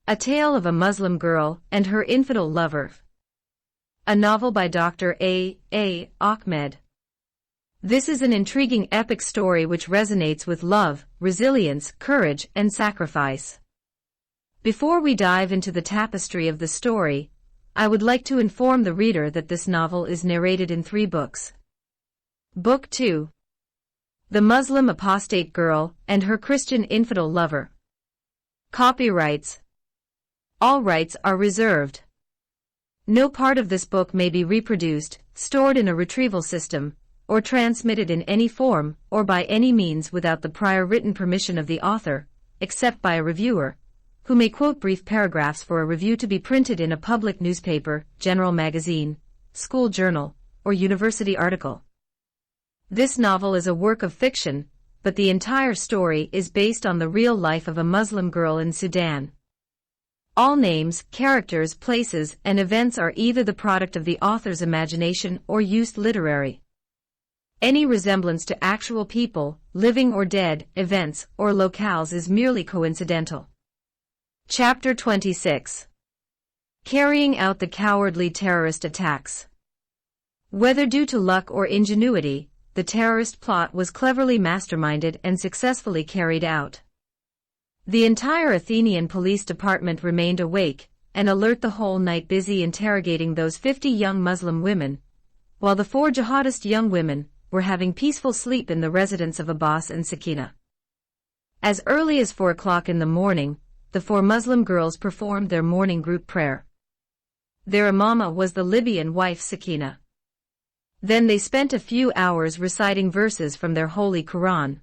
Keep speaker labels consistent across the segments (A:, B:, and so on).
A: A Tale of a Muslim Girl and Her Infidel Lover. A novel by Dr. A. Ahmed. This is an intriguing epic story which resonates with love, resilience, courage, and sacrifice. Before we dive into the tapestry of the story, I would like to inform the reader that this novel is narrated in 3 books. Book 2. The Muslim Apostate Girl and Her Christian Infidel Lover. Copyrights. All rights are reserved. No part of this book may be reproduced, stored in a retrieval system, or transmitted in any form or by any means without the prior written permission of the author, except by a reviewer, who may quote brief paragraphs for a review to be printed in a public newspaper, general magazine, school journal, or university article. This novel is a work of fiction, but the entire story is based on the real life of a Muslim girl in Sudan. All names, characters, places, and events are either the product of the author's imagination or used literary. Any resemblance to actual people, living or dead, events, or locales is merely coincidental. Chapter 26. Carrying out the cowardly terrorist attacks. Whether due to luck or ingenuity, the terrorist plot was cleverly masterminded and successfully carried out. The entire Athenian police department remained awake and alert the whole night, busy interrogating those 50 young Muslim women, while the 4 jihadist young women were having peaceful sleep in the residence of Abbas and Sakina. As early as 4 o'clock in the morning, the 4 Muslim girls performed their morning group prayer. Their imama was the Libyan wife Sakina. Then they spent a few hours reciting verses from their holy Quran.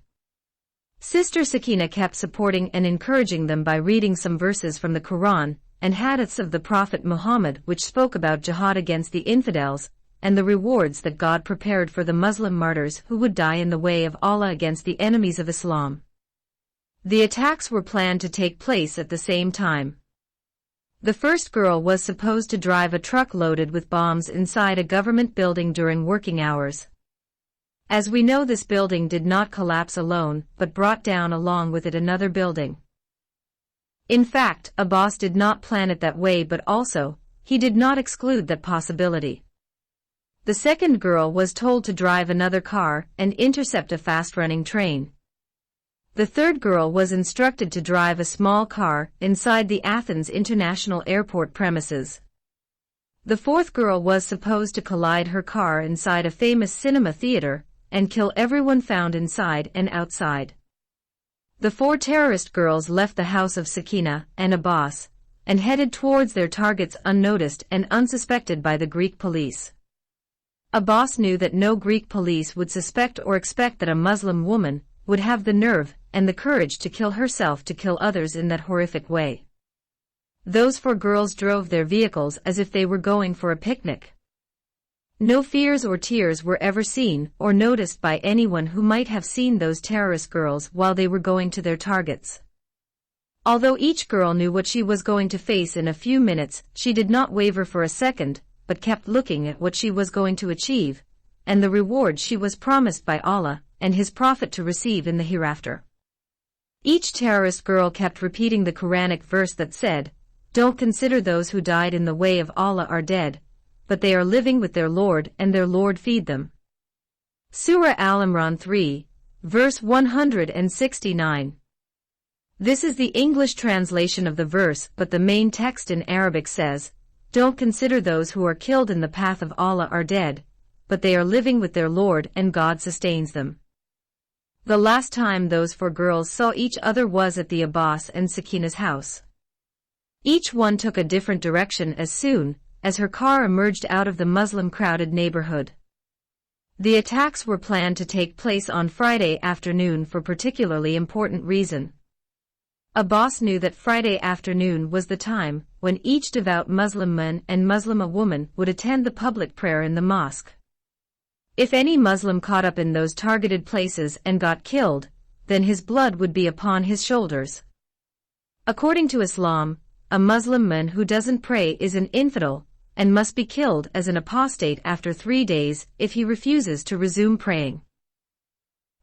A: Sister Sakina kept supporting and encouraging them by reading some verses from the Quran and hadiths of the Prophet Muhammad, which spoke about jihad against the infidels and the rewards that God prepared for the Muslim martyrs who would die in the way of Allah against the enemies of Islam. The attacks were planned to take place at the same time. The first girl was supposed to drive a truck loaded with bombs inside a government building during working hours. As we know, this building did not collapse alone, but brought down along with it another building. In fact, Abbas did not plan it that way, but also, he did not exclude that possibility. The second girl was told to drive another car and intercept a fast-running train. The third girl was instructed to drive a small car inside the Athens International Airport premises. The fourth girl was supposed to collide her car inside a famous cinema theater and kill everyone found inside and outside. The 4 terrorist girls left the house of Sakina and Abbas and headed towards their targets unnoticed and unsuspected by the Greek police. Abbas knew that no Greek police would suspect or expect that a Muslim woman would have the nerve and the courage to kill herself to kill others in that horrific way. Those 4 girls drove their vehicles as if they were going for a picnic. No fears or tears were ever seen or noticed by anyone who might have seen those terrorist girls while they were going to their targets. Although each girl knew what she was going to face in a few minutes, she did not waver for a second, but kept looking at what she was going to achieve, and the reward she was promised by Allah and His Prophet to receive in the hereafter. Each terrorist girl kept repeating the Quranic verse that said, "Don't consider those who died in the way of Allah are dead, but they are living with their Lord and their Lord feed them." Surah Al-Imran 3, verse 169. This is the English translation of the verse, but the main text in Arabic says, "Don't consider those who are killed in the path of Allah are dead, but they are living with their Lord and God sustains them." The last time those 4 girls saw each other was at the Abbas and Sakina's house. Each one took a different direction as soon as her car emerged out of the Muslim crowded neighborhood. The attacks were planned to take place on Friday afternoon for particularly important reason. Abbas knew that Friday afternoon was the time when each devout Muslim man and Muslima woman would attend the public prayer in the mosque. If any Muslim caught up in those targeted places and got killed, then his blood would be upon his shoulders. According to Islam, a Muslim man who doesn't pray is an infidel and must be killed as an apostate after 3 days if he refuses to resume praying.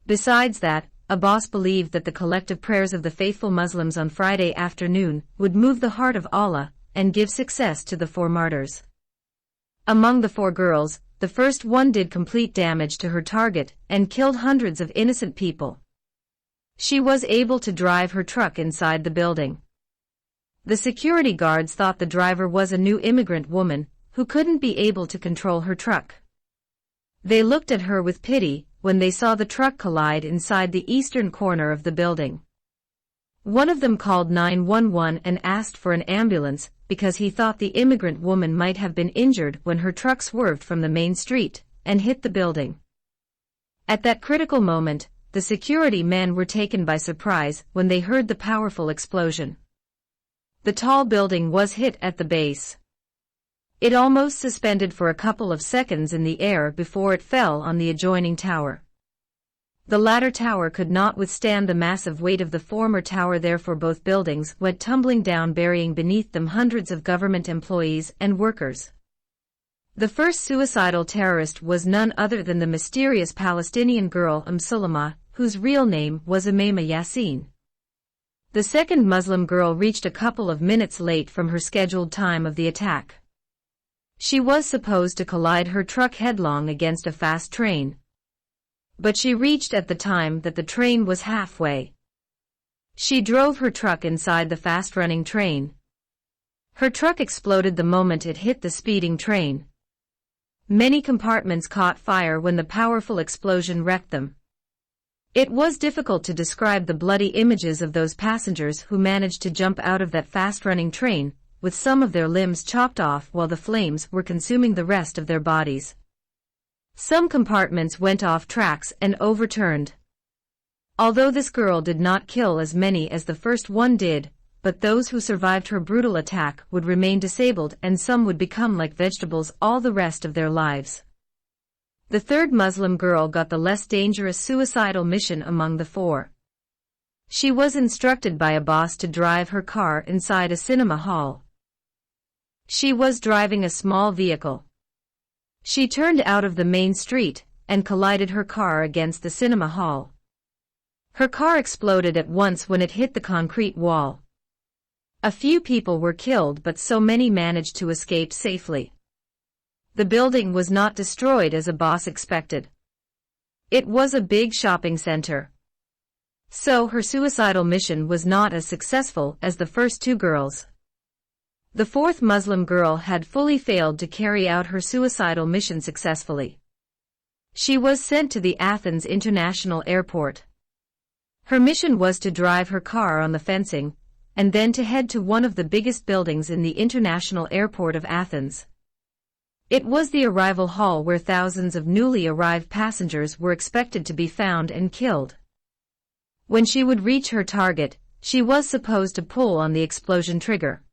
A: Besides that, Abbas believed that the collective prayers of the faithful Muslims on Friday afternoon would move the heart of Allah and give success to the 4 martyrs. Among the 4 girls, the first one did complete damage to her target and killed hundreds of innocent people. She was able to drive her truck inside the building. The security guards thought the driver was a new immigrant woman who couldn't be able to control her truck. They looked at her with pity when they saw the truck collide inside the eastern corner of the building. One of them called 911 and asked for an ambulance because he thought the immigrant woman might have been injured when her truck swerved from the main street and hit the building. At that critical moment, the security men were taken by surprise when they heard the powerful explosion. The tall building was hit at the base. It almost suspended for a couple of seconds in the air before it fell on the adjoining tower. The latter tower could not withstand the massive weight of the former tower, therefore both buildings went tumbling down, burying beneath them hundreds of government employees and workers. The first suicidal terrorist was none other than the mysterious Palestinian girl Sulema, whose real name was Umayma Yassin. The second Muslim girl reached a couple of minutes late from her scheduled time of the attack. She was supposed to collide her truck headlong against a fast train. But she reached at the time that the train was halfway. She drove her truck inside the fast-running train. Her truck exploded the moment it hit the speeding train. Many compartments caught fire when the powerful explosion wrecked them. It was difficult to describe the bloody images of those passengers who managed to jump out of that fast-running train, with some of their limbs chopped off while the flames were consuming the rest of their bodies. Some compartments went off tracks and overturned. Although this girl did not kill as many as the first one did, but those who survived her brutal attack would remain disabled and some would become like vegetables all the rest of their lives. The third Muslim girl got the less dangerous suicidal mission among the 4. She was instructed by Abbas to drive her car inside a cinema hall. She was driving a small vehicle. She turned out of the main street and collided her car against the cinema hall. Her car exploded at once when it hit the concrete wall. A few people were killed, but so many managed to escape safely. The building was not destroyed as Abbas expected. It was a big shopping center. So her suicidal mission was not as successful as the first 2 girls. The 4th Muslim girl had fully failed to carry out her suicidal mission successfully. She was sent to the Athens International Airport. Her mission was to drive her car on the fencing, and then to head to one of the biggest buildings in the International Airport of Athens. It was the arrival hall where thousands of newly arrived passengers were expected to be found and killed. When she would reach her target, she was supposed to pull on the explosion trigger.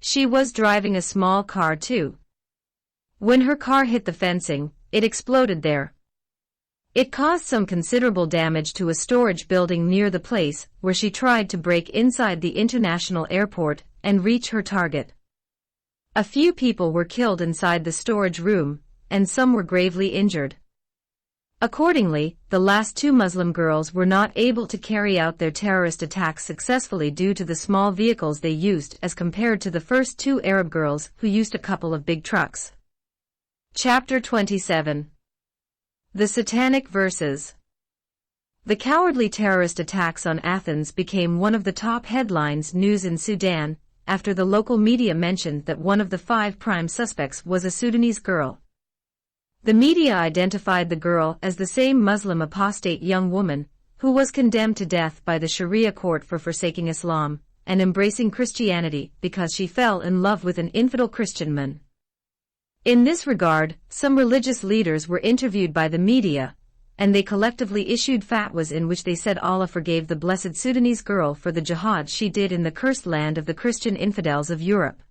A: She was driving a small car too. When her car hit the fencing, it exploded there. It caused some considerable damage to a storage building near the place where she tried to break inside the international airport and reach her target. A few people were killed inside the storage room, and some were gravely injured. Accordingly, the last 2 Muslim girls were not able to carry out their terrorist attacks successfully due to the small vehicles they used as compared to the first 2 Arab girls who used a couple of big trucks. Chapter 27. The Satanic Verses. The cowardly terrorist attacks on Athens became one of the top headlines news in Sudan, after the local media mentioned that one of the 5 prime suspects was a Sudanese girl. The media identified the girl as the same Muslim apostate young woman who was condemned to death by the Sharia court for forsaking Islam and embracing Christianity because she fell in love with an infidel Christian man. In this regard, some religious leaders were interviewed by the media, and they collectively issued fatwas in which they said Allah forgave the blessed Sudanese girl for the jihad she did in the cursed land of the Christian infidels of Europe.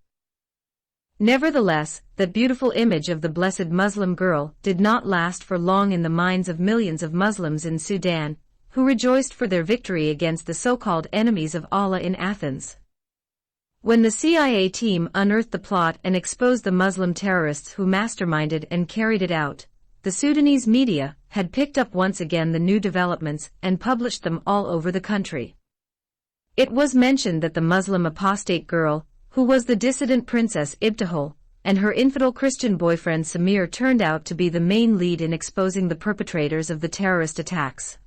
A: Nevertheless, that beautiful image of the blessed Muslim girl did not last for long in the minds of millions of Muslims in Sudan, who rejoiced for their victory against the so-called enemies of Allah in Athens. When the CIA team unearthed the plot and exposed the Muslim terrorists who masterminded and carried it out, the Sudanese media had picked up once again the new developments and published them all over the country. It was mentioned that the Muslim apostate girl, who was the dissident Princess Ibtihal, and her infidel Christian boyfriend Samir turned out to be the main lead in exposing the perpetrators of the terrorist attacks.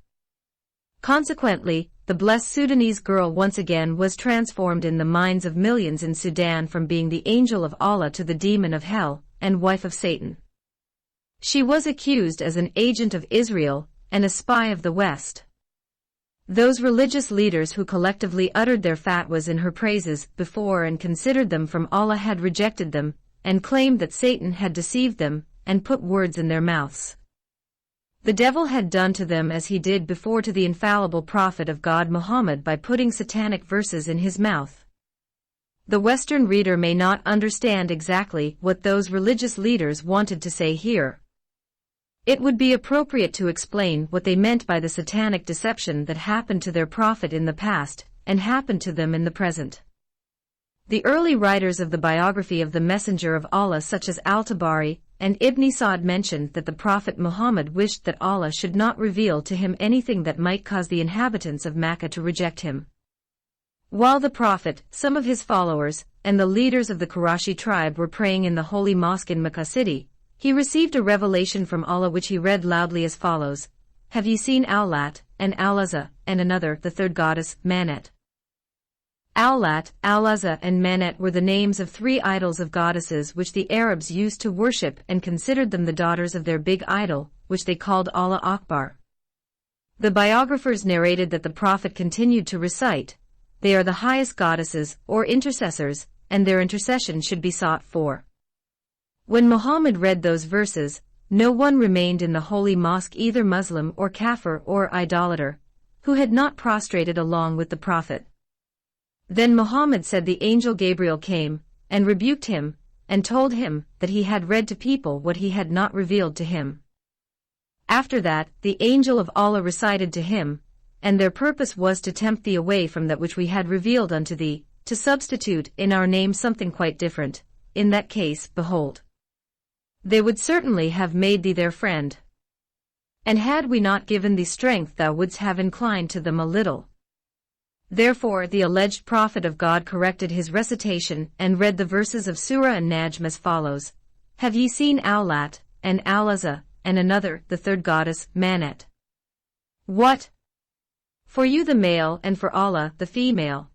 A: Consequently, the blessed Sudanese girl once again was transformed in the minds of millions in Sudan from being the angel of Allah to the demon of hell and wife of Satan. She was accused as an agent of Israel and a spy of the West. Those religious leaders who collectively uttered their fatwas in her praises before and considered them from Allah had rejected them, and claimed that Satan had deceived them and put words in their mouths. The devil had done to them as he did before to the infallible prophet of God Muhammad by putting satanic verses in his mouth. The Western reader may not understand exactly what those religious leaders wanted to say here. It would be appropriate to explain what they meant by the satanic deception that happened to their prophet in the past and happened to them in the present. The early writers of the biography of the Messenger of Allah such as Al-Tabari and Ibn Sa'd mentioned that the Prophet Muhammad wished that Allah should not reveal to him anything that might cause the inhabitants of Makkah to reject him. While the Prophet, some of his followers, and the leaders of the Qurashi tribe were praying in the holy mosque in Makkah city, he received a revelation from Allah which he read loudly as follows: "Have ye seen Al-Lat, and Al-Uzza, and another, the third goddess, Manat?" Al-Lat, Al-Uzza and Manat were the names of three idols of goddesses which the Arabs used to worship and considered them the daughters of their big idol, which they called Allah Akbar. The biographers narrated that the Prophet continued to recite, "They are the highest goddesses, or intercessors, and their intercession should be sought for." When Muhammad read those verses, no one remained in the holy mosque either Muslim or Kafir or idolater, who had not prostrated along with the Prophet. Then Muhammad said the angel Gabriel came, and rebuked him, and told him that he had read to people what he had not revealed to him. After that, the angel of Allah recited to him, "And their purpose was to tempt thee away from that which we had revealed unto thee, to substitute in our name something quite different. In that case, behold, they would certainly have made thee their friend. And had we not given thee strength thou wouldst have inclined to them a little." Therefore the alleged prophet of God corrected his recitation and read the verses of Surah An-Najm as follows: "Have ye seen Al-Lat, and Al-Uzza, and another, the third goddess, Manat? What? For you the male and for Allah the female.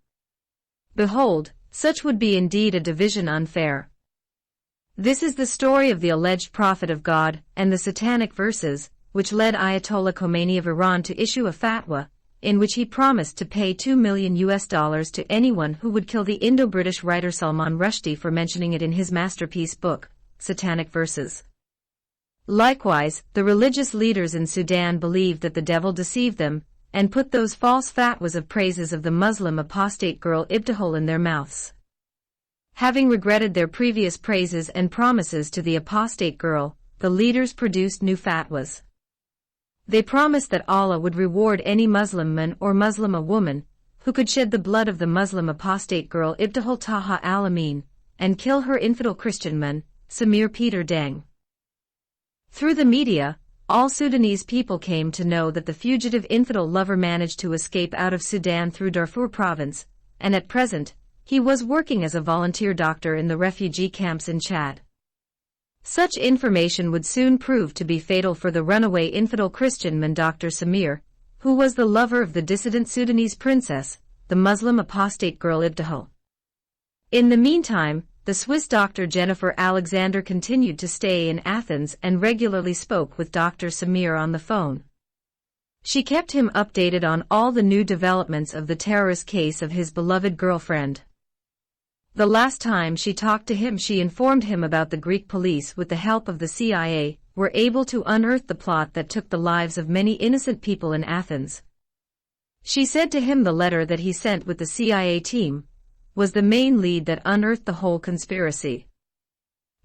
A: Behold, such would be indeed a division unfair." This is the story of the alleged prophet of God and the satanic verses, which led Ayatollah Khomeini of Iran to issue a fatwa, in which he promised to pay $2 million to anyone who would kill the Indo-British writer Salman Rushdie for mentioning it in his masterpiece book, Satanic Verses. Likewise, the religious leaders in Sudan believed that the devil deceived them, and put those false fatwas of praises of the Muslim apostate girl Ibtihal in their mouths. Having regretted their previous praises and promises to the apostate girl, the leaders produced new fatwas. They promised that Allah would reward any Muslim man or Muslima woman who could shed the blood of the Muslim apostate girl Ibtihal Taha al-Amin and kill her infidel Christian man, Samir Peter Deng. Through the media, all Sudanese people came to know that the fugitive infidel lover managed to escape out of Sudan through Darfur province, and at present, he was working as a volunteer doctor in the refugee camps in Chad. Such information would soon prove to be fatal for the runaway infidel Christian man Dr. Samir, who was the lover of the dissident Sudanese princess, the Muslim apostate girl Ibtihal. In the meantime, the Swiss doctor Jennifer Alexander continued to stay in Athens and regularly spoke with Dr. Samir on the phone. She kept him updated on all the new developments of the terrorist case of his beloved girlfriend. The last time she talked to him, she informed him about the Greek police, with the help of the CIA, were able to unearth the plot that took the lives of many innocent people in Athens. She said to him the letter that he sent with the CIA team was the main lead that unearthed the whole conspiracy.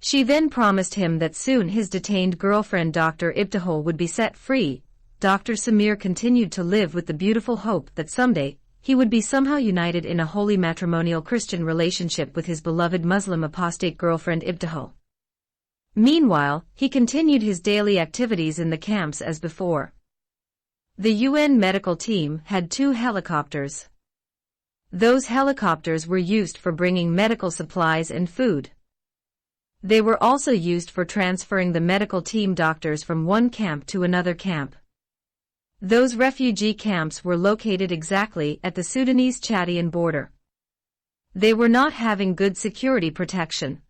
A: She then promised him that soon his detained girlfriend Dr. Ibtihal would be set free. Dr. Samir continued to live with the beautiful hope that someday he would be somehow united in a holy matrimonial Christian relationship with his beloved Muslim apostate girlfriend Ibtihal. Meanwhile, he continued his daily activities in the camps as before. The UN medical team had 2 helicopters. Those helicopters were used for bringing medical supplies and food. They were also used for transferring the medical team doctors from one camp to another camp. Those refugee camps were located exactly at the Sudanese-Chadian border. They were not having good security protection.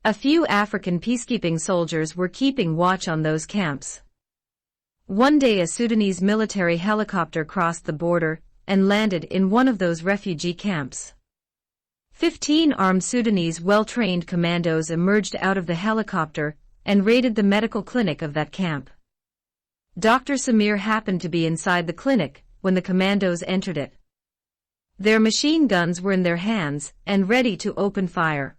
A: A few African peacekeeping soldiers were keeping watch on those camps. One day a Sudanese military helicopter crossed the border and landed in one of those refugee camps. 15 armed Sudanese well-trained commandos emerged out of the helicopter and raided the medical clinic of that camp. Dr. Samir happened to be inside the clinic when the commandos entered it. Their machine guns were in their hands and ready to open fire.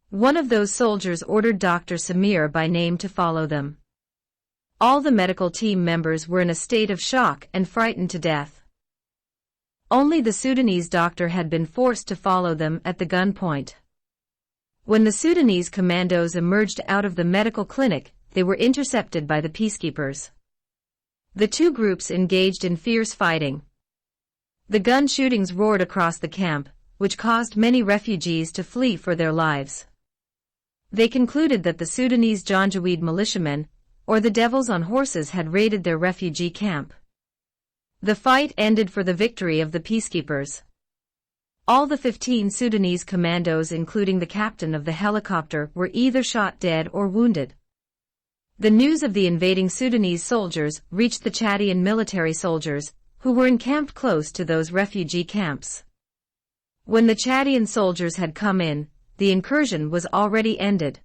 A: One of those soldiers ordered Dr. Samir by name to follow them. All the medical team members were in a state of shock and frightened to death. Only the Sudanese doctor had been forced to follow them at the gunpoint. When the Sudanese commandos emerged out of the medical clinic, they were intercepted by the peacekeepers. The 2 groups engaged in fierce fighting. The gun shootings roared across the camp, which caused many refugees to flee for their lives. They concluded that the Sudanese Janjaweed militiamen, or the devils on horses, had raided their refugee camp. The fight ended for the victory of the peacekeepers. All the 15 Sudanese commandos, including the captain of the helicopter, were either shot dead or wounded. The news of the invading Sudanese soldiers reached the Chadian military soldiers, who were encamped close to those refugee camps. When the Chadian soldiers had come in, the incursion was already ended.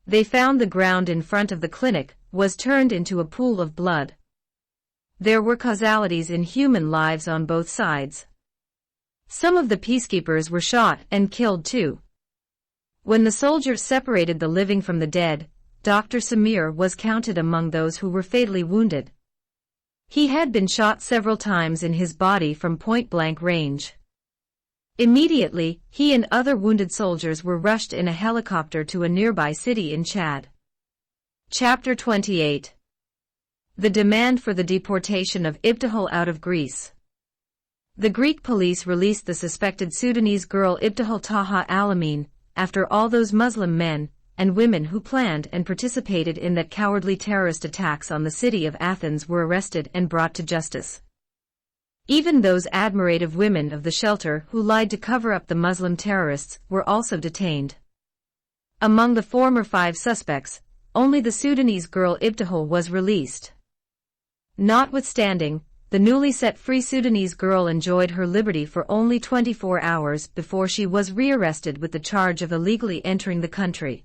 A: They found the ground in front of the clinic was turned into a pool of blood. There were causalities in human lives on both sides. Some of the peacekeepers were shot and killed too. When the soldiers separated the living from the dead, Dr. Samir was counted among those who were fatally wounded. He had been shot several times in his body from point-blank range. Immediately, he and other wounded soldiers were rushed in a helicopter to a nearby city in Chad. Chapter 28. The demand for the deportation of Ibtihal out of Greece. The Greek police released the suspected Sudanese girl Ibtihal Taha Alamin, after all those Muslim men and women who planned and participated in that cowardly terrorist attacks on the city of Athens were arrested and brought to justice. Even those admirative women of the shelter who lied to cover up the Muslim terrorists were also detained. Among the former 5 suspects, only the Sudanese girl Ibtihal was released. Notwithstanding, the newly set-free Sudanese girl enjoyed her liberty for only 24 hours before she was rearrested with the charge of illegally entering the country.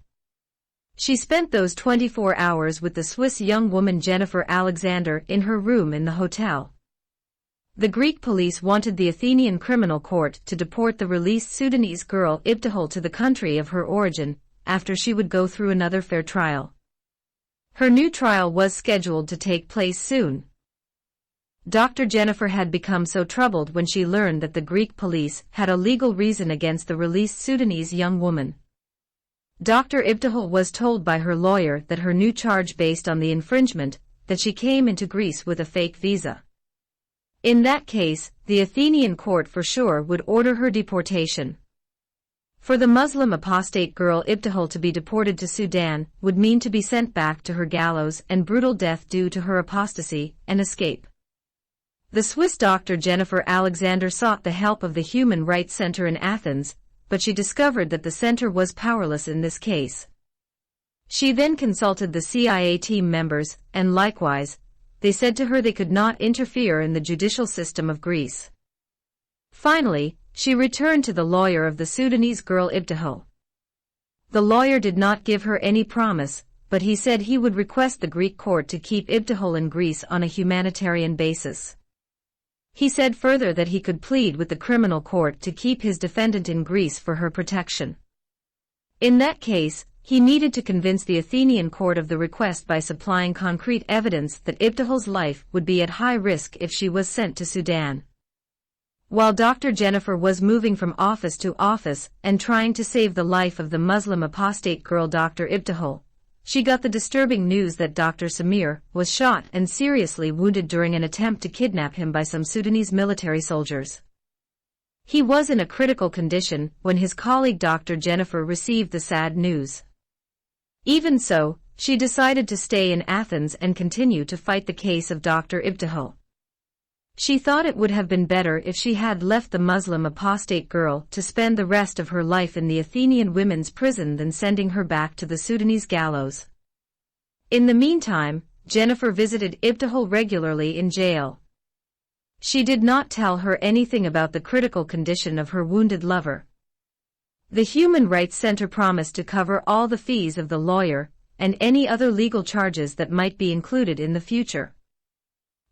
A: She spent those 24 hours with the Swiss young woman Jennifer Alexander in her room in the hotel. The Greek police wanted the Athenian criminal court to deport the released Sudanese girl Ibtihal to the country of her origin, after she would go through another fair trial. Her new trial was scheduled to take place soon. Dr. Jennifer had become so troubled when she learned that the Greek police had a legal reason against the released Sudanese young woman. Dr. Ibtihal was told by her lawyer that her new charge based on the infringement that she came into Greece with a fake visa. In that case, the Athenian court for sure would order her deportation. For the Muslim apostate girl Ibtihal to be deported to Sudan would mean to be sent back to her gallows and brutal death due to her apostasy and escape. The Swiss doctor Jennifer Alexander sought the help of the Human Rights Center in Athens, but she discovered that the center was powerless in this case. She then consulted the CIA team members, and likewise, they said to her they could not interfere in the judicial system of Greece. Finally, she returned to the lawyer of the Sudanese girl Ibtihal. The lawyer did not give her any promise, but he said he would request the Greek court to keep Ibtihal in Greece on a humanitarian basis. He said further that he could plead with the criminal court to keep his defendant in Greece for her protection. In that case, he needed to convince the Athenian court of the request by supplying concrete evidence that Ibtihal's life would be at high risk if she was sent to Sudan. While Dr. Jennifer was moving from office to office and trying to save the life of the Muslim apostate girl Dr. Ibtihal, she got the disturbing news that Dr. Samir was shot and seriously wounded during an attempt to kidnap him by some Sudanese military soldiers. He was in a critical condition when his colleague Dr. Jennifer received the sad news. Even so, she decided to stay in Athens and continue to fight the case of Dr. Ibtihal. She thought it would have been better if she had left the Muslim apostate girl to spend the rest of her life in the Athenian women's prison than sending her back to the Sudanese gallows. In the meantime, Jennifer visited Ibtihal regularly in jail. She did not tell her anything about the critical condition of her wounded lover. The Human Rights Center promised to cover all the fees of the lawyer and any other legal charges that might be included in the future.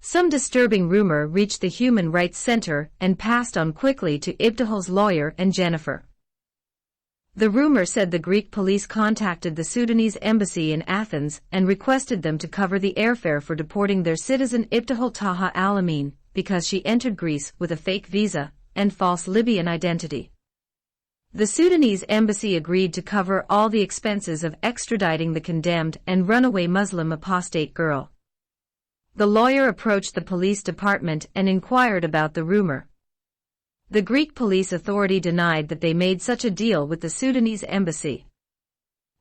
A: Some disturbing rumor reached the Human Rights Center and passed on quickly to Ibtihal's lawyer and Jennifer. The rumor said the Greek police contacted the Sudanese embassy in Athens and requested them to cover the airfare for deporting their citizen Ibtihal Taha Al-Amin because she entered Greece with a fake visa and false Libyan identity. The Sudanese embassy agreed to cover all the expenses of extraditing the condemned and runaway Muslim apostate girl. The lawyer approached the police department and inquired about the rumor. The Greek police authority denied that they made such a deal with the Sudanese embassy.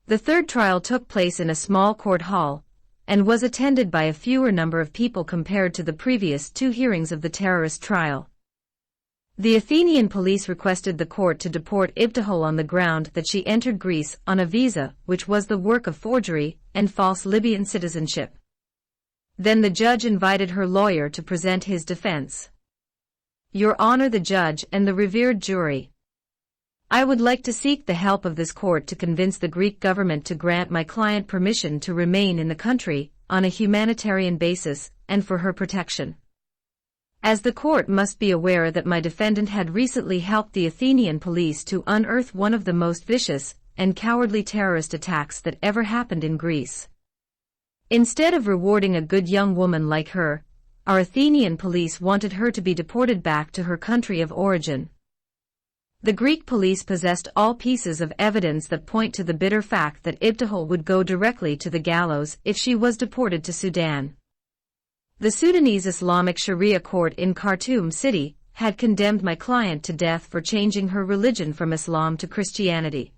A: The third trial took place in a small court hall and was attended by a fewer number of people compared to the previous two hearings of the terrorist trial. The Athenian police requested the court to deport Ibtihal on the ground that she entered Greece on a visa which was the work of forgery and false Libyan citizenship. Then the judge invited her lawyer to present his defense. Your Honor, the judge and the revered jury, I would like to seek the help of this court to convince the Greek government to grant my client permission to remain in the country on a humanitarian basis and for her protection. As the court must be aware that my defendant had recently helped the Athenian police to unearth one of the most vicious and cowardly terrorist attacks that ever happened in Greece. Instead of rewarding a good young woman like her, our Athenian police wanted her to be deported back to her country of origin. The Greek police possessed all pieces of evidence that point to the bitter fact that Ibtihal would go directly to the gallows if she was deported to Sudan. The Sudanese Islamic Sharia court in Khartoum City had condemned my client to death for changing her religion from Islam to Christianity.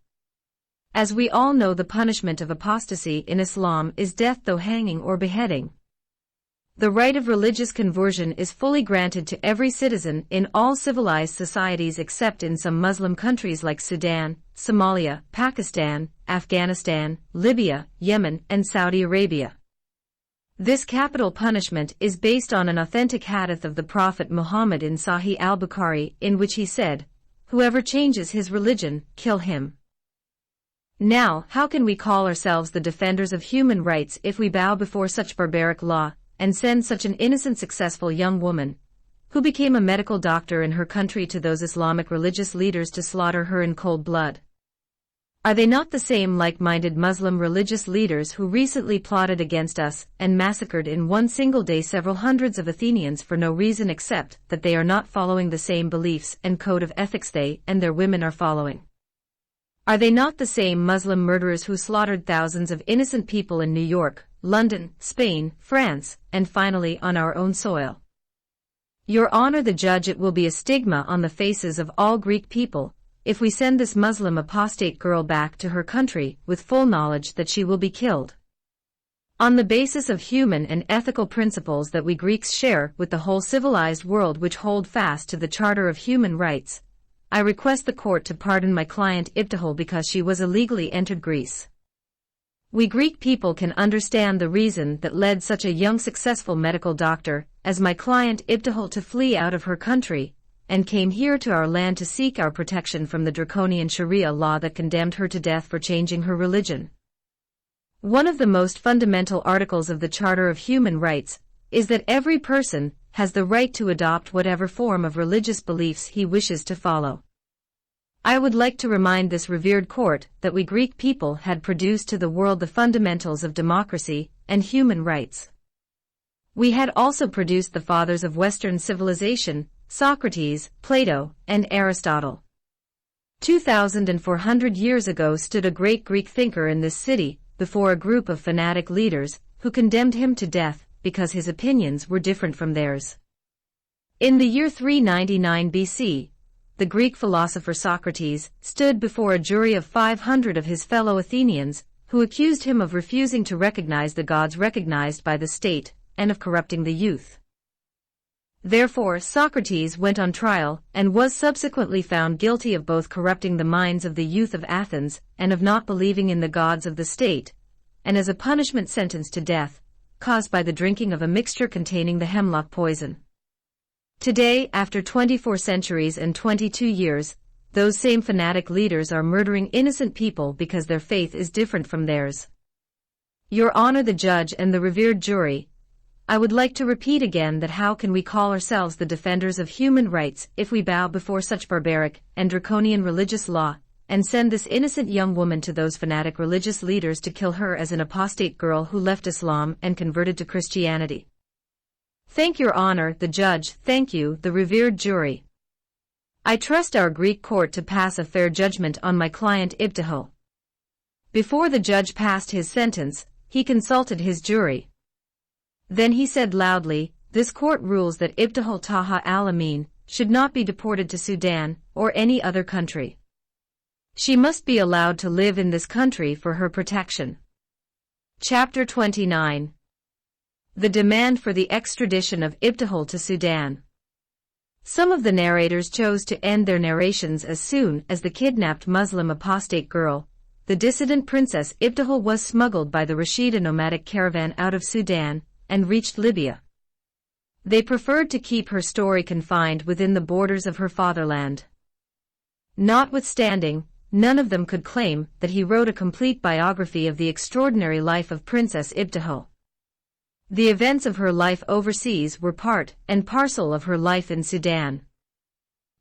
A: As we all know, the punishment of apostasy in Islam is death, though hanging or beheading. The right of religious conversion is fully granted to every citizen in all civilized societies except in some Muslim countries like Sudan, Somalia, Pakistan, Afghanistan, Libya, Yemen, and Saudi Arabia. This capital punishment is based on an authentic hadith of the Prophet Muhammad in Sahih al-Bukhari, in which he said, "Whoever changes his religion, kill him." Now, how can we call ourselves the defenders of human rights if we bow before such barbaric law and send such an innocent, successful young woman, who became a medical doctor in her country, to those Islamic religious leaders to slaughter her in cold blood? Are they not the same like-minded Muslim religious leaders who recently plotted against us and massacred in one single day several hundreds of Athenians for no reason except that they are not following the same beliefs and code of ethics they and their women are following? Are they not the same Muslim murderers who slaughtered thousands of innocent people in New York, London, Spain, France, and finally on our own soil? Your Honor, the judge, it will be a stigma on the faces of all Greek people if we send this Muslim apostate girl back to her country with full knowledge that she will be killed. On the basis of human and ethical principles that we Greeks share with the whole civilized world, which hold fast to the Charter of Human Rights, I request the court to pardon my client Ibtihal because she was illegally entered Greece. We Greek people can understand the reason that led such a young successful medical doctor as my client Ibtihal to flee out of her country and came here to our land to seek our protection from the draconian Sharia law that condemned her to death for changing her religion. One of the most fundamental articles of the Charter of Human Rights is that every person has the right to adopt whatever form of religious beliefs he wishes to follow. I would like to remind this revered court that we Greek people had produced to the world the fundamentals of democracy and human rights. We had also produced the fathers of Western civilization, Socrates, Plato, and Aristotle. 2,400 years ago stood a great Greek thinker in this city, before a group of fanatic leaders, who condemned him to death, because his opinions were different from theirs. In the year 399 BC, the Greek philosopher Socrates stood before a jury of 500 of his fellow Athenians, who accused him of refusing to recognize the gods recognized by the state, and of corrupting the youth. Therefore, Socrates went on trial, and was subsequently found guilty of both corrupting the minds of the youth of Athens, and of not believing in the gods of the state, and as a punishment sentenced to death, caused by the drinking of a mixture containing the hemlock poison. Today, after 24 centuries and 22 years, those same fanatic leaders are murdering innocent people because their faith is different from theirs. Your Honor the judge and the revered jury, I would like to repeat again that how can we call ourselves the defenders of human rights if we bow before such barbaric and draconian religious law, and send this innocent young woman to those fanatic religious leaders to kill her as an apostate girl who left Islam and converted to Christianity? Thank Your Honor the judge, thank you, the revered jury. I trust our Greek court to pass a fair judgment on my client Ibtihal. Before the judge passed his sentence, he consulted his jury. Then he said loudly, this court rules that Ibtihal Taha al-Amin should not be deported to Sudan or any other country. She must be allowed to live in this country for her protection. Chapter 29. The demand for the extradition of Ibtihal to Sudan. Some of the narrators chose to end their narrations as soon as the kidnapped Muslim apostate girl, the dissident princess Ibtihal, was smuggled by the Rashida nomadic caravan out of Sudan and reached Libya. They preferred to keep her story confined within the borders of her fatherland. Notwithstanding, none of them could claim that he wrote a complete biography of the extraordinary life of Princess Ibtihal. The events of her life overseas were part and parcel of her life in Sudan.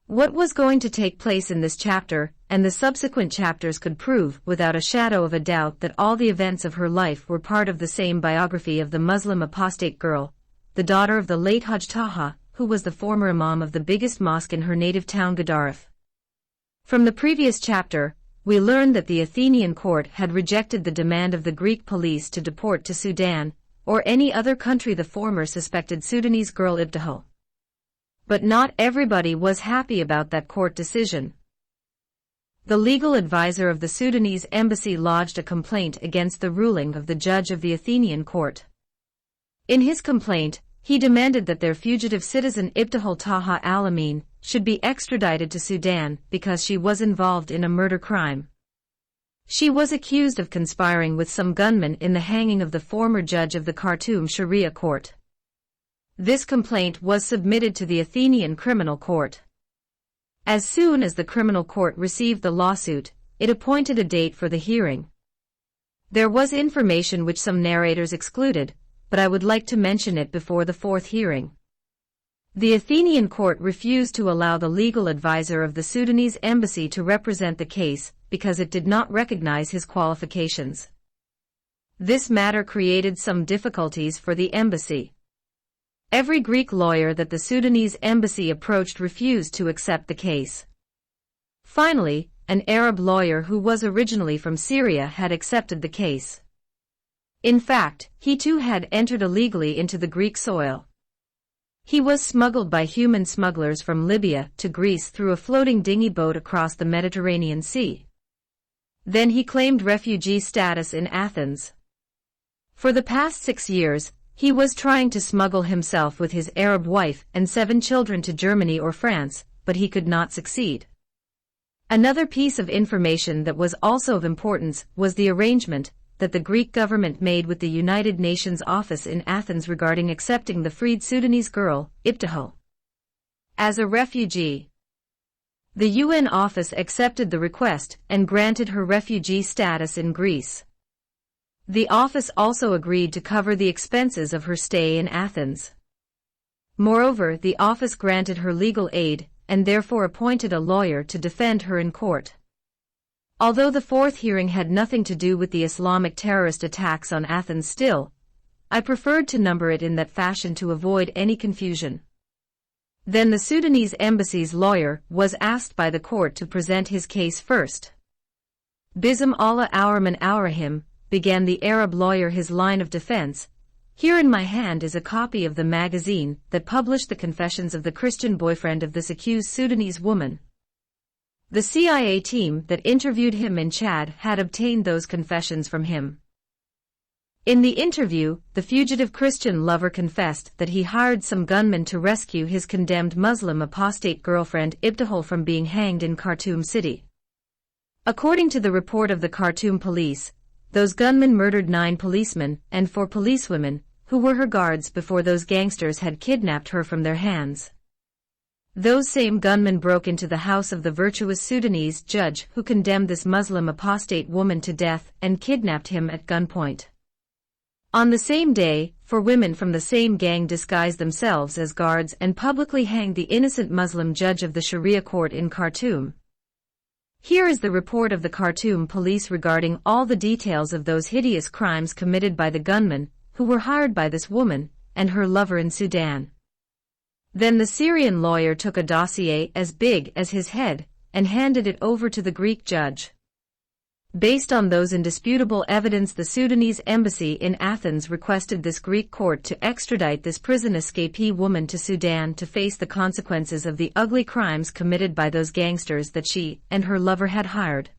A: What was going to take place in this chapter and the subsequent chapters could prove without a shadow of a doubt that all the events of her life were part of the same biography of the Muslim apostate girl, the daughter of the late Hajj Taha, who was the former imam of the biggest mosque in her native town Gadaref. From the previous chapter, we learned that the Athenian court had rejected the demand of the Greek police to deport to Sudan, or any other country, the former suspected Sudanese girl Ibtihal. But not everybody was happy about that court decision. The legal advisor of the Sudanese embassy lodged a complaint against the ruling of the judge of the Athenian court. In his complaint, he demanded that their fugitive citizen Ibtihal Taha al-Amin should be extradited to Sudan because she was involved in a murder crime. She was accused of conspiring with some gunmen in the hanging of the former judge of the Khartoum Sharia court. This complaint was submitted to the Athenian criminal court. As soon as the criminal court received the lawsuit, it appointed a date for the hearing. There was information which some narrators excluded, but I would like to mention it before the fourth hearing. The Athenian court refused to allow the legal advisor of the Sudanese embassy to represent the case because it did not recognize his qualifications. This matter created some difficulties for the embassy. Every Greek lawyer that the Sudanese embassy approached refused to accept the case. Finally, an Arab lawyer who was originally from Syria had accepted the case. In fact, he too had entered illegally into the Greek soil. He was smuggled by human smugglers from Libya to Greece through a floating dinghy boat across the Mediterranean Sea. Then he claimed refugee status in Athens. For the past 6 years, he was trying to smuggle himself with his Arab wife and 7 children to Germany or France, but he could not succeed. Another piece of information that was also of importance was the arrangement that the Greek government made with the United Nations office in Athens regarding accepting the freed Sudanese girl, Ibtihal, as a refugee. The UN office accepted the request and granted her refugee status in Greece. The office also agreed to cover the expenses of her stay in Athens. Moreover, the office granted her legal aid and therefore appointed a lawyer to defend her in court. Although the fourth hearing had nothing to do with the Islamic terrorist attacks on Athens still, I preferred to number it in that fashion to avoid any confusion. Then the Sudanese embassy's lawyer was asked by the court to present his case first. Bism Allah Aurman Aurahim, began the Arab lawyer his line of defense. Here in my hand is a copy of the magazine that published the confessions of the Christian boyfriend of this accused Sudanese woman. The CIA team that interviewed him in Chad had obtained those confessions from him. In the interview, the fugitive Christian lover confessed that he hired some gunmen to rescue his condemned Muslim apostate girlfriend Ibtihal from being hanged in Khartoum City. According to the report of the Khartoum police, those gunmen murdered 9 policemen and 4 policewomen, who were her guards before those gangsters had kidnapped her from their hands. Those same gunmen broke into the house of the virtuous Sudanese judge who condemned this Muslim apostate woman to death and kidnapped him at gunpoint. On the same day, 4 women from the same gang disguised themselves as guards and publicly hanged the innocent Muslim judge of the Sharia court in Khartoum. Here is the report of the Khartoum police regarding all the details of those hideous crimes committed by the gunmen, who were hired by this woman and her lover in Sudan. Then the Syrian lawyer took a dossier as big as his head and handed it over to the Greek judge. Based on those indisputable evidence, the Sudanese embassy in Athens requested this Greek court to extradite this prison escapee woman to Sudan to face the consequences of the ugly crimes committed by those gangsters that she and her lover had hired.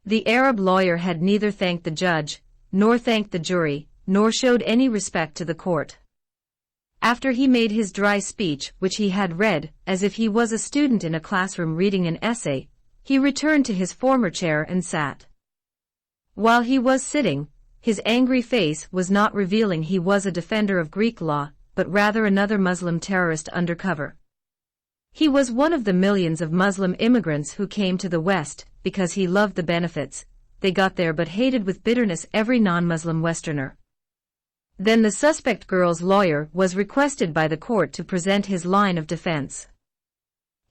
A: The Arab lawyer had neither thanked the judge, nor thanked the jury, nor showed any respect to the court. After he made his dry speech, which he had read, as if he was a student in a classroom reading an essay, he returned to his former chair and sat. While he was sitting, his angry face was not revealing he was a defender of Greek law, but rather another Muslim terrorist undercover. He was one of the millions of Muslim immigrants who came to the West because he loved the benefits they got there but hated with bitterness every non-Muslim Westerner. Then the suspect girl's lawyer was requested by the court to present his line of defense.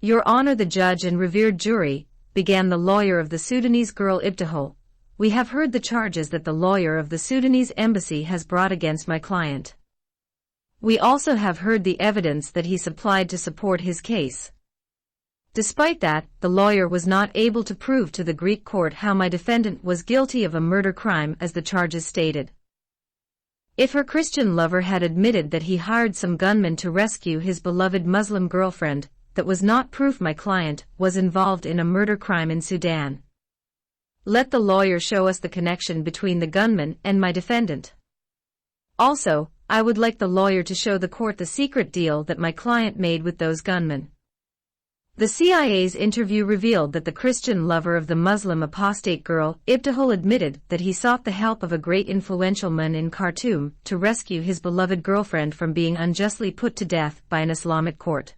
A: Your Honor, the judge and revered jury, began the lawyer of the Sudanese girl Ibtihal, we have heard the charges that the lawyer of the Sudanese embassy has brought against my client. We also have heard the evidence that he supplied to support his case. Despite that, the lawyer was not able to prove to the Greek court how my defendant was guilty of a murder crime as the charges stated. If her Christian lover had admitted that he hired some gunmen to rescue his beloved Muslim girlfriend, that was not proof my client was involved in a murder crime in Sudan. Let the lawyer show us the connection between the gunman and my defendant. Also, I would like the lawyer to show the court the secret deal that my client made with those gunmen. The CIA's interview revealed that the Christian lover of the Muslim apostate girl, Ibtihal, admitted that he sought the help of a great influential man in Khartoum to rescue his beloved girlfriend from being unjustly put to death by an Islamic court.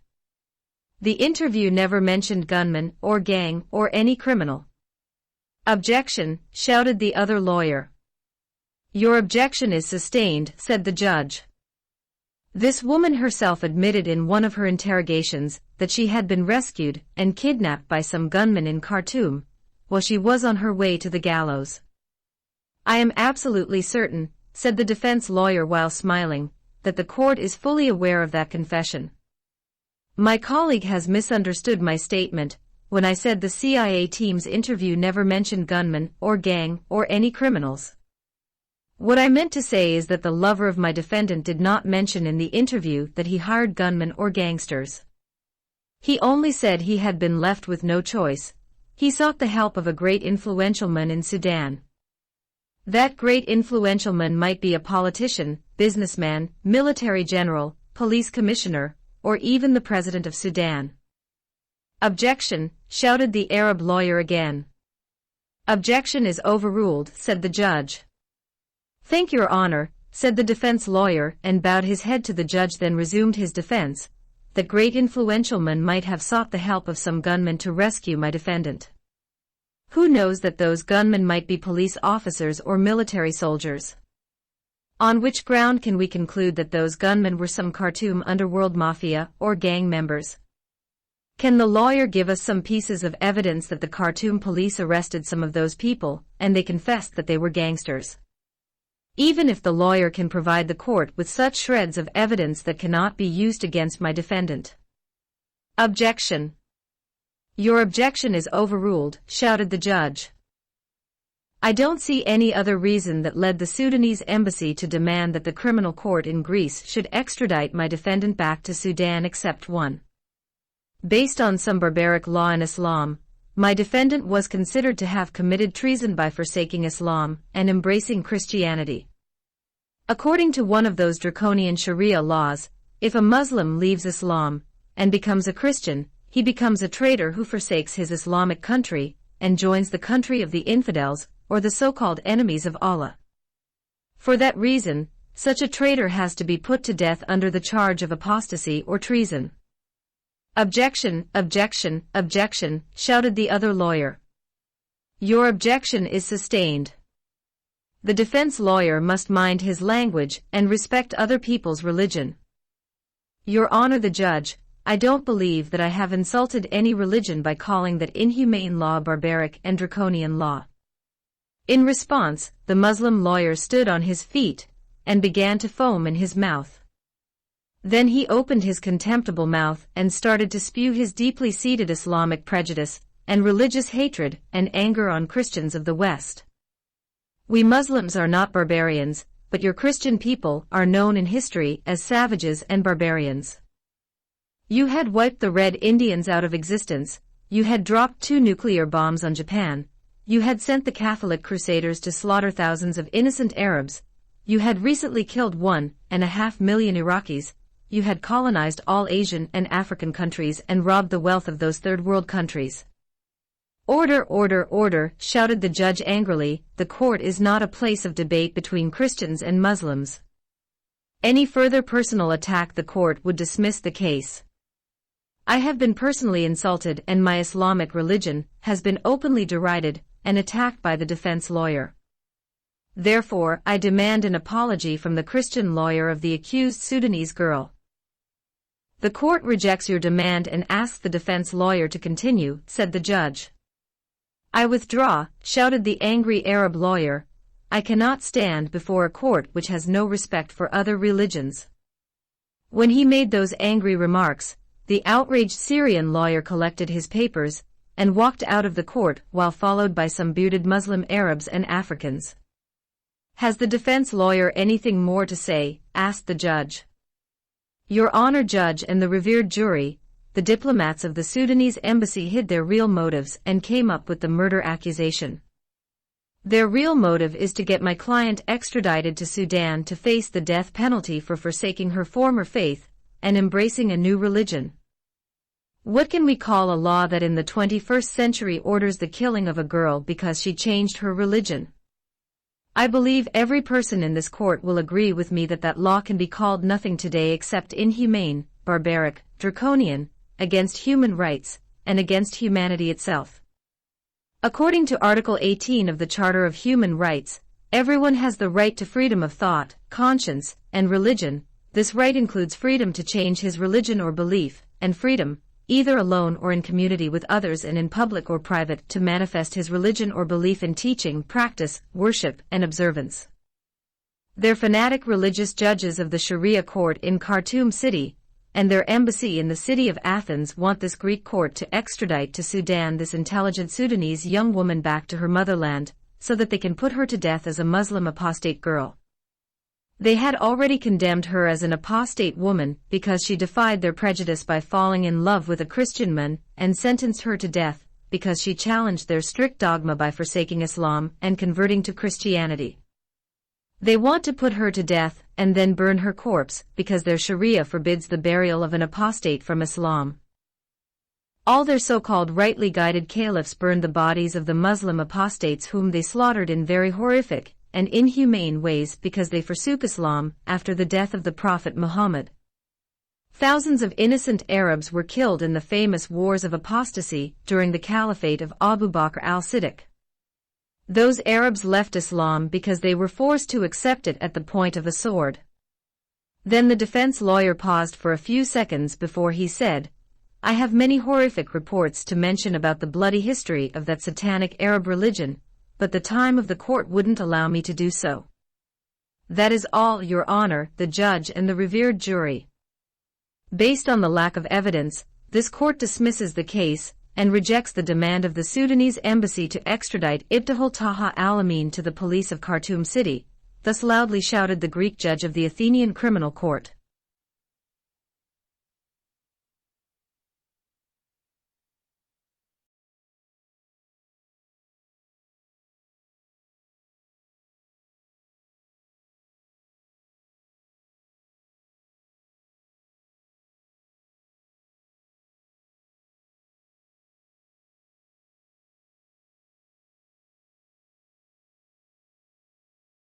A: The interview never mentioned gunman or gang or any criminal. Objection, shouted the other lawyer. Your objection is sustained, said the judge. This woman herself admitted in one of her interrogations that she had been rescued and kidnapped by some gunmen in Khartoum while she was on her way to the gallows. I am absolutely certain, said the defense lawyer while smiling, that the court is fully aware of that confession. My colleague has misunderstood my statement when I said the CIA team's interview never mentioned gunmen or gang or any criminals. What I meant to say is that the lover of my defendant did not mention in the interview that he hired gunmen or gangsters. He only said he had been left with no choice. He sought the help of a great influential man in Sudan. That great influential man might be a politician, businessman, military general, police commissioner, or even the president of Sudan. Objection, shouted the Arab lawyer again. Objection is overruled, said the judge. Thank your honor, said the defense lawyer and bowed his head to the judge, then resumed his defense. That great influential man might have sought the help of some gunmen to rescue my defendant. Who knows that those gunmen might be police officers or military soldiers? On which ground can we conclude that those gunmen were some Khartoum underworld mafia or gang members? Can the lawyer give us some pieces of evidence that the Khartoum police arrested some of those people, and they confessed that they were gangsters? Even if the lawyer can provide the court with such shreds of evidence that cannot be used against my defendant, Objection. Your objection is overruled, shouted the judge. I don't see any other reason that led the Sudanese embassy to demand that the criminal court in Greece should extradite my defendant back to Sudan except one. Based on some barbaric law in Islam, my defendant was considered to have committed treason by forsaking Islam and embracing Christianity. According to one of those draconian Sharia laws, if a Muslim leaves Islam and becomes a Christian, he becomes a traitor who forsakes his Islamic country and joins the country of the infidels, or the so-called enemies of Allah. For that reason, such a traitor has to be put to death under the charge of apostasy or treason. Objection, objection, objection, shouted the other lawyer. Your objection is sustained. The defense lawyer must mind his language and respect other people's religion. Your Honor the Judge, I don't believe that I have insulted any religion by calling that inhumane law barbaric and draconian law. In response, the Muslim lawyer stood on his feet and began to foam in his mouth. Then he opened his contemptible mouth and started to spew his deeply seated Islamic prejudice and religious hatred and anger on Christians of the West. We Muslims are not barbarians, but your Christian people are known in history as savages and barbarians. You had wiped the Red Indians out of existence, you had dropped 2 nuclear bombs on Japan, you had sent the Catholic Crusaders to slaughter thousands of innocent Arabs, you had recently killed 1.5 million Iraqis, you had colonized all Asian and African countries and robbed the wealth of those third world countries. Order, order, order, shouted the judge angrily, the court is not a place of debate between Christians and Muslims. Any further personal attack the court would dismiss the case. I have been personally insulted and my Islamic religion has been openly derided and attacked by the defense lawyer. Therefore, I demand an apology from the Christian lawyer of the accused Sudanese girl. The court rejects your demand and asks the defense lawyer to continue, said the judge. I withdraw, shouted the angry Arab lawyer. I cannot stand before a court which has no respect for other religions. When he made those angry remarks, the outraged Syrian lawyer collected his papers and walked out of the court while followed by some bearded Muslim Arabs and Africans. Has the defense lawyer anything more to say? Asked the judge. Your Honor Judge and the revered jury, the diplomats of the Sudanese embassy hid their real motives and came up with the murder accusation. Their real motive is to get my client extradited to Sudan to face the death penalty for forsaking her former faith and embracing a new religion. What can we call a law that in the 21st century orders the killing of a girl because she changed her religion? I believe every person in this court will agree with me that that law can be called nothing today except inhumane, barbaric, draconian, against human rights, and against humanity itself. According to Article 18 of the Charter of Human Rights, everyone has the right to freedom of thought, conscience, and religion. This right includes freedom to change his religion or belief, and freedom, either alone or in community with others and in public or private, to manifest his religion or belief in teaching, practice, worship, and observance. Their fanatic religious judges of the Sharia court in Khartoum City and their embassy in the city of Athens want this Greek court to extradite to Sudan this intelligent Sudanese young woman back to her motherland, so that they can put her to death as a Muslim apostate girl. They had already condemned her as an apostate woman because she defied their prejudice by falling in love with a Christian man, and sentenced her to death because she challenged their strict dogma by forsaking Islam and converting to Christianity. They want to put her to death and then burn her corpse because their Sharia forbids the burial of an apostate from Islam. All their so-called rightly guided caliphs burned the bodies of the Muslim apostates whom they slaughtered in very horrific and inhumane ways because they forsook Islam after the death of the Prophet Muhammad. Thousands of innocent Arabs were killed in the famous wars of apostasy during the caliphate of Abu Bakr al-Siddiq. Those Arabs left Islam because they were forced to accept it at the point of a sword. Then the defense lawyer paused for a few seconds before he said, I have many horrific reports to mention about the bloody history of that satanic Arab religion, but the time of the court wouldn't allow me to do so. That is all, Your Honor, the judge and the revered jury. Based on the lack of evidence, this court dismisses the case and rejects the demand of the Sudanese embassy to extradite Ibtihal Taha al-Amin to the police of Khartoum City, thus loudly shouted the Greek judge of the Athenian Criminal Court.